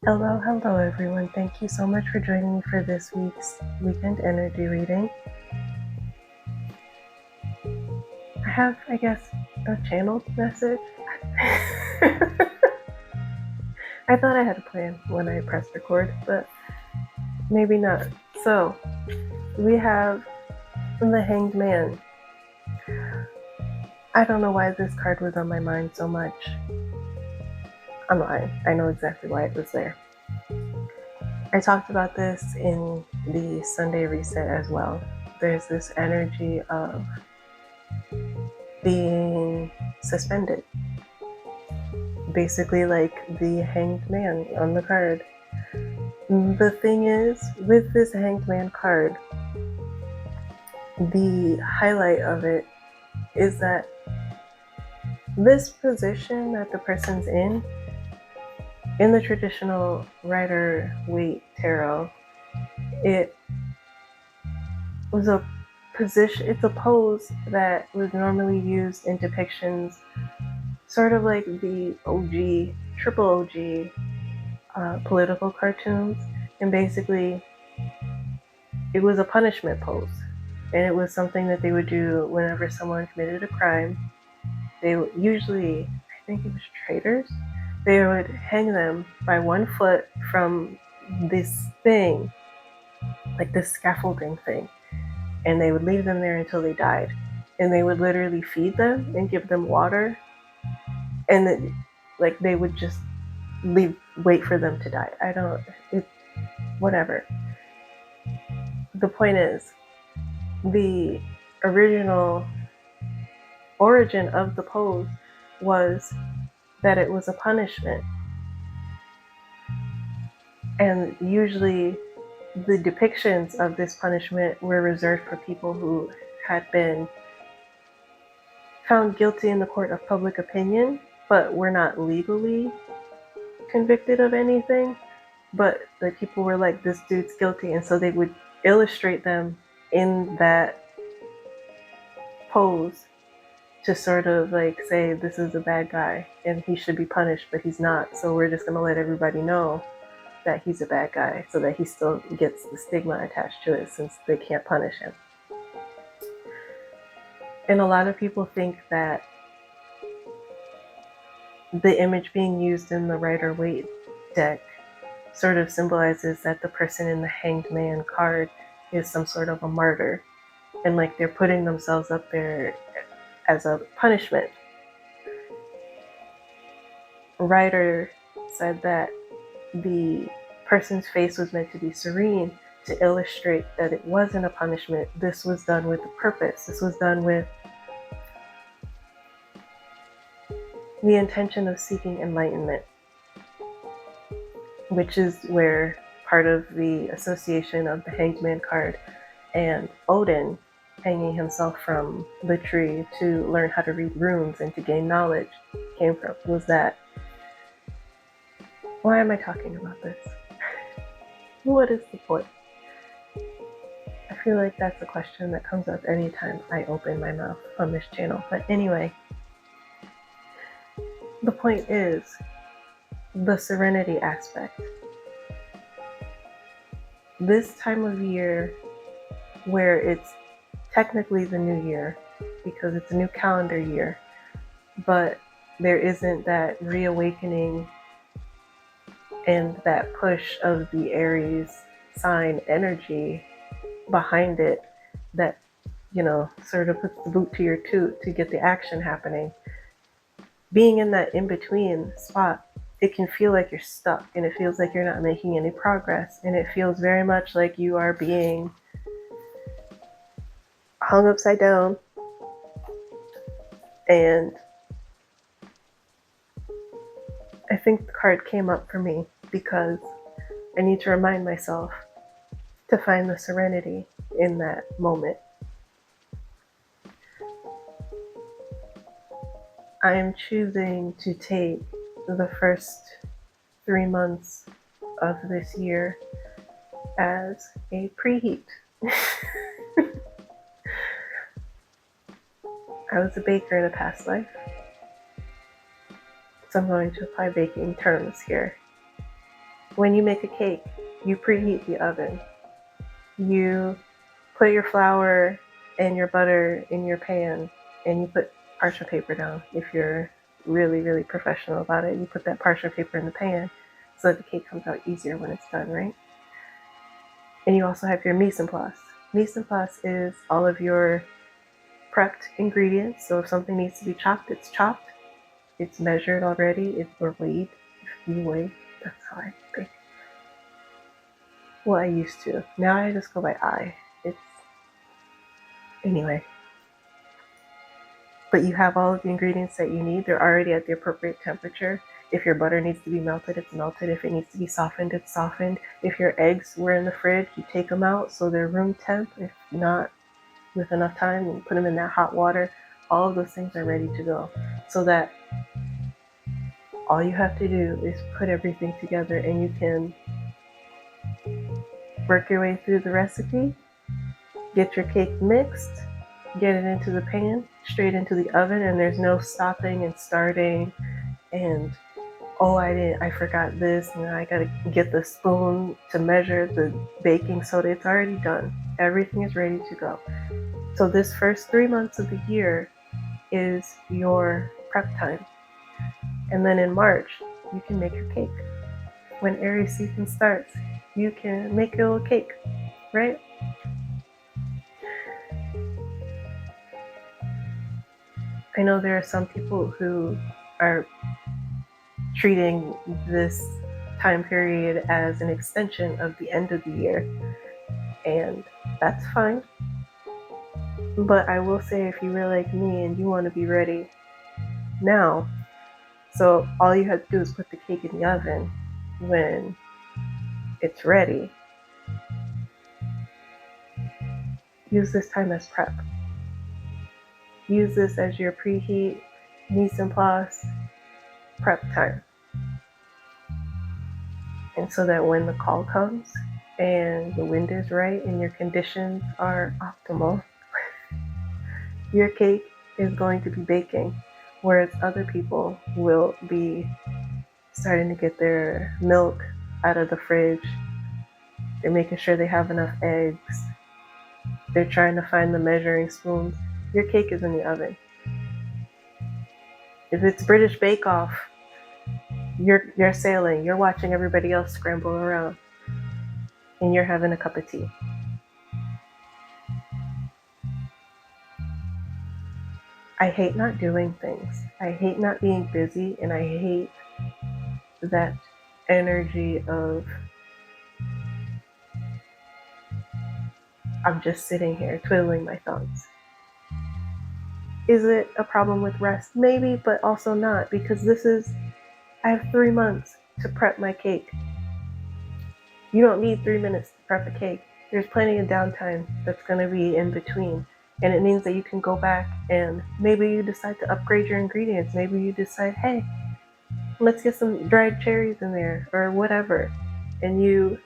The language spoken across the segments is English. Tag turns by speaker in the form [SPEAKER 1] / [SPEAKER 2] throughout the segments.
[SPEAKER 1] Hello everyone. Thank you so much for joining me for this week's weekend energy reading. I have, I guess, a channeled message. I thought I had a plan when I pressed record, but maybe not. So, we have the Hanged Man. I don't know why this card was on my mind so much. I'm lying. I know exactly why it was there. I talked about this in the Sunday reset as well. There's this energy of being suspended. Basically like the Hanged Man on the card. The thing is, with this Hanged Man card, the highlight of it is that this position that the person's in the traditional Rider-Waite tarot, it was a position, it's a pose that was normally used in depictions sort of like the OG, triple OG political cartoons, and basically it was a punishment pose, and it was something that they would do whenever someone committed a crime. They would usually, I think it was traitors, they would hang them by one foot from this thing, like this scaffolding thing, and they would leave them there until they died. And they would literally feed them and give them water, and then, like, they would just wait for them to die. Whatever. The point is, the original origin of the pose was that it was a punishment. And usually the depictions of this punishment were reserved for people who had been found guilty in the court of public opinion, but were not legally convicted of anything. But the people were like, this dude's guilty, and so they would illustrate them in that pose to sort of like say, this is a bad guy and he should be punished, but he's not, so we're just going to let everybody know that he's a bad guy so that he still gets the stigma attached to it since they can't punish him. And a lot of people think that the image being used in the Rider-Waite deck sort of symbolizes that the person in the Hanged Man card is some sort of a martyr, and like they're putting themselves up there as a punishment. Rider said that the person's face was meant to be serene to illustrate that it wasn't a punishment. This was done with a purpose. This was done with the intention of seeking enlightenment, which is where part of the association of the Hanged Man card and Odin hanging himself from the tree to learn how to read runes and to gain knowledge came from, was that, why am I talking about this? What is the point? I feel like that's a question that comes up anytime I open my mouth on this channel. But anyway, the point is the serenity aspect. This time of year, where it's technically the new year because it's a new calendar year, but there isn't that reawakening and that push of the Aries sign energy behind it that, you know, sort of puts the boot to your toot to get the action happening. Being in that in-between spot, it can feel like you're stuck, and it feels like you're not making any progress, and it feels very much like you are being hung upside down. And I think the card came up for me because I need to remind myself to find the serenity in that moment. I am choosing to take the first 3 months of this year as a preheat. I was a baker in a past life, so I'm going to apply baking terms here. When you make a cake, you preheat the oven. You put your flour and your butter in your pan, and you put parchment paper down. If you're really, really professional about it, you put that parchment paper in the pan so that the cake comes out easier when it's done, right? And you also have your mise en place. Mise en place is all of your prepped ingredients. So if something needs to be chopped, it's chopped. It's measured already. It's or weighed. If you weigh, that's how I think. Well, I used to. Now I just go by eye. It's anyway. But you have all of the ingredients that you need. They're already at the appropriate temperature. If your butter needs to be melted, it's melted. If it needs to be softened, it's softened. If your eggs were in the fridge, you take them out so they're room temp. If not, with enough time, you put them in that hot water. All of those things are ready to go. So that all you have to do is put everything together, and you can work your way through the recipe, get your cake mixed, get it into the pan, straight into the oven, and there's no stopping and starting and oh, I forgot this, and I gotta get the spoon to measure the baking soda. It's already done. Everything is ready to go. So this first 3 months of the year is your prep time. And then in March, you can make your cake. When Aries season starts, you can make your little cake, right? I know there are some people who are treating this time period as an extension of the end of the year, and that's fine. But I will say, if you were like me and you want to be ready now, so all you have to do is put the cake in the oven when it's ready. Use this time as prep. Use this as your preheat, mise en place, prep time. And so that when the call comes and the wind is right and your conditions are optimal, your cake is going to be baking, whereas other people will be starting to get their milk out of the fridge. They're making sure they have enough eggs. They're trying to find the measuring spoons. Your cake is in the oven. If it's British Bake Off, you're sailing. You're watching everybody else scramble around, and you're having a cup of tea. I hate not doing things. I hate not being busy, and I hate that energy of I'm just sitting here twiddling my thumbs. Is it a problem with rest? Maybe, but also not, because I have 3 months to prep my cake. You don't need 3 minutes to prep a cake. There's plenty of downtime that's going to be in between. And it means that you can go back and maybe you decide to upgrade your ingredients. Maybe you decide, hey, let's get some dried cherries in there or whatever. And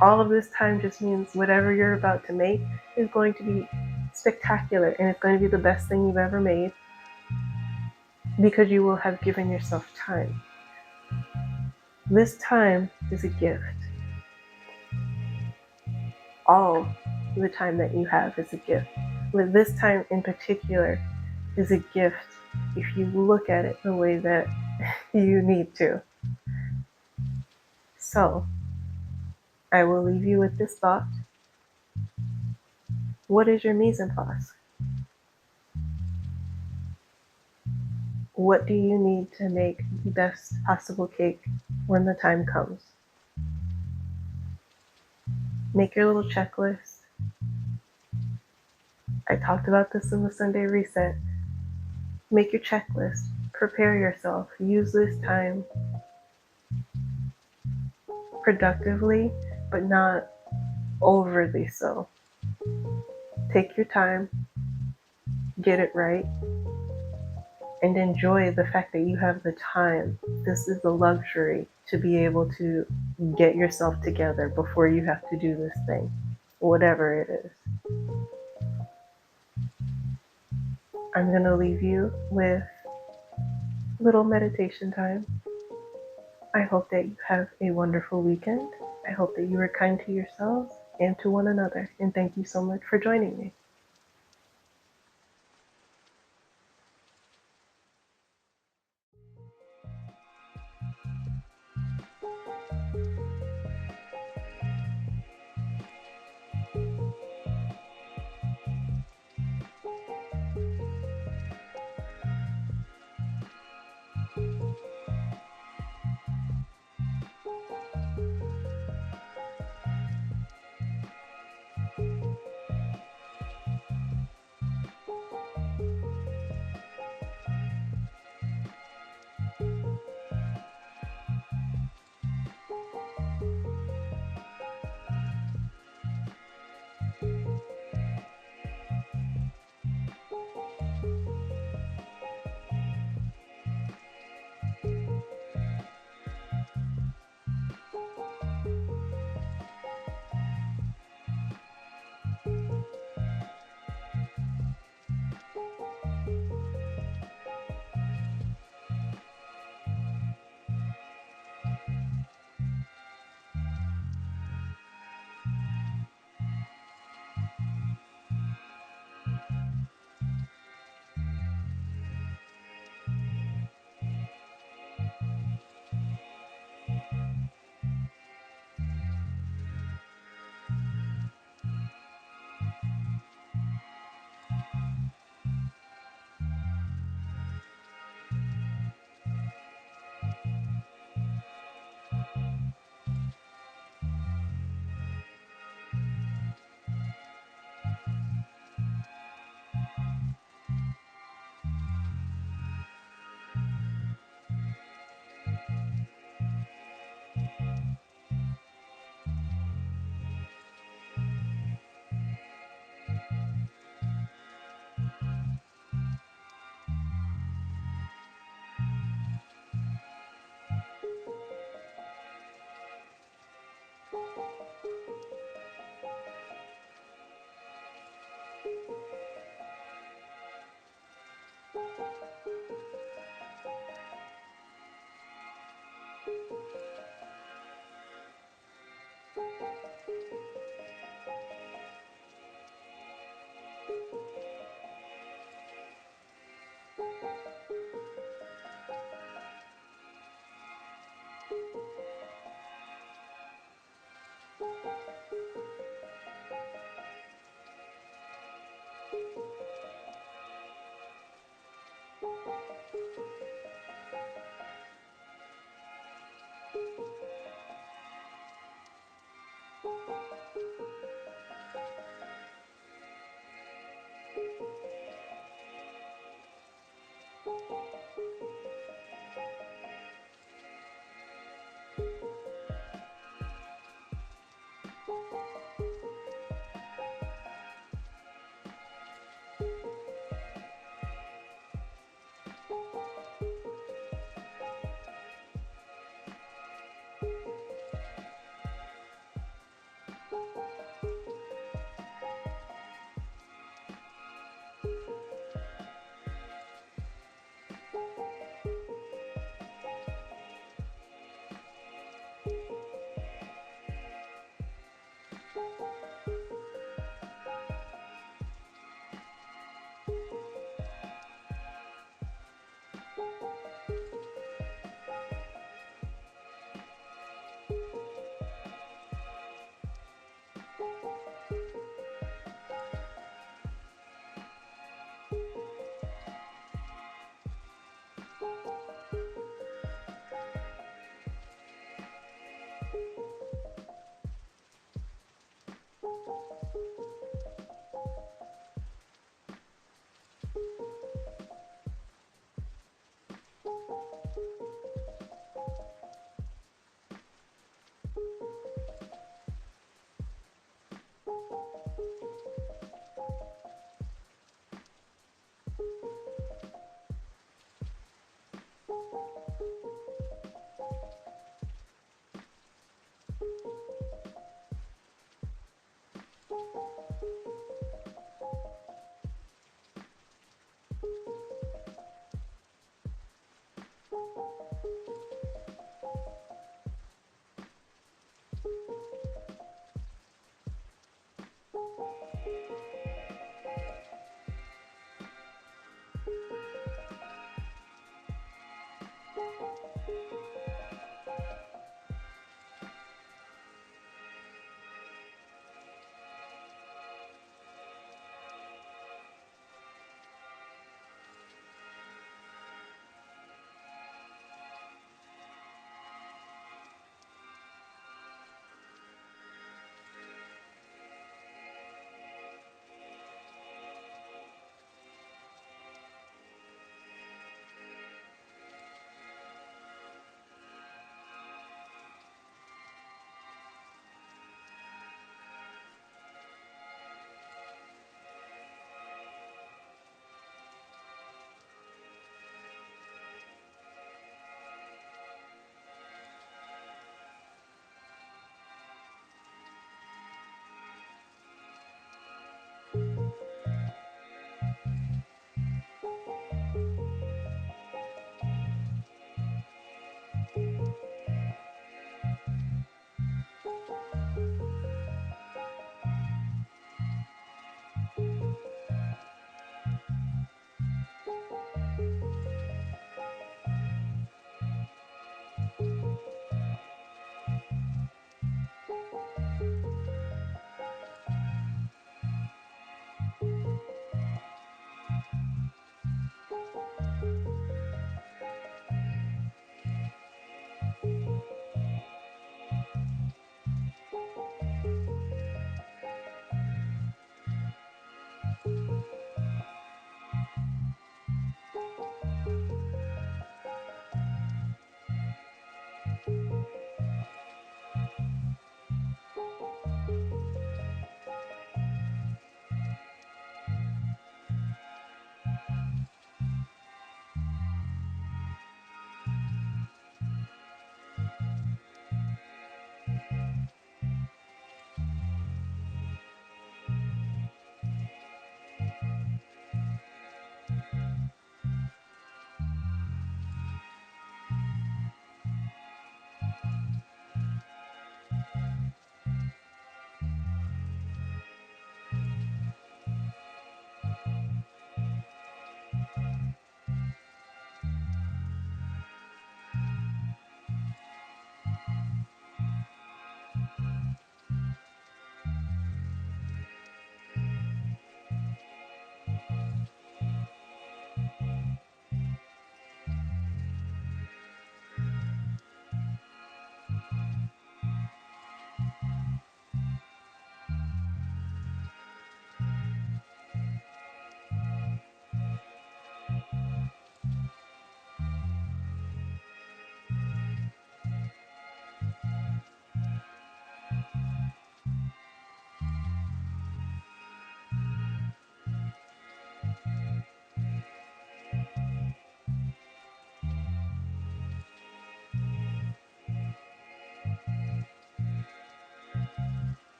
[SPEAKER 1] all of this time just means whatever you're about to make is going to be spectacular, and it's going to be the best thing you've ever made because you will have given yourself time. This time is a gift. All the time that you have is a gift. But this time in particular is a gift if you look at it the way that you need to. So, I will leave you with this thought. What is your mise en place? What do you need to make the best possible cake when the time comes? Make your little checklist. I talked about this in the Sunday reset. Make your checklist. Prepare yourself. Use this time productively, but not overly so. Take your time, get it right, and enjoy the fact that you have the time. This is the luxury to be able to get yourself together before you have to do this thing, whatever it is. I'm going to leave you with a little meditation time. I hope that you have a wonderful weekend. I hope that you are kind to yourselves and to one another. And thank you so much for joining me.